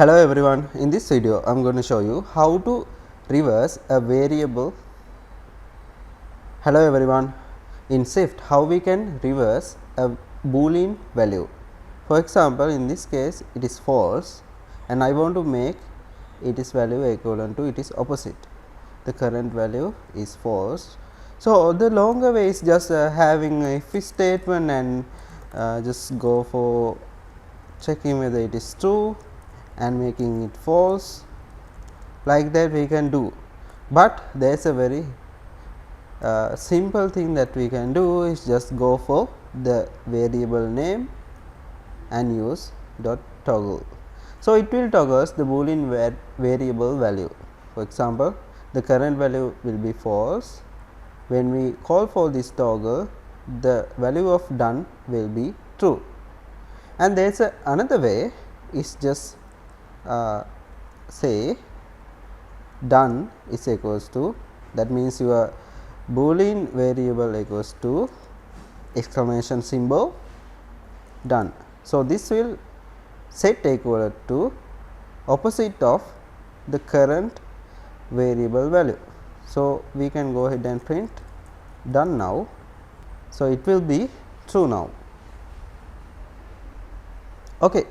Hello everyone, in this video I am going to show you how to reverse a variable. Hello everyone, in shift how we can reverse a boolean value. For example, in this case it is false and I want to make its value equivalent to its opposite. The current value is false. So the longer way is just having a if statement and just go for checking whether it is true and making it false. Like that we can do, but there is a very simple thing that we can do is just go for the variable name and use dot toggle. So it will toggle the boolean variable value. For example, the current value will be false. When we call for this toggle, the value of done will be true. And there is another way is just say done is equals to, that means your boolean variable equals to exclamation symbol done. So this will set equal to opposite of the current variable value. So we can go ahead and print done now. So it will be true now. Okay.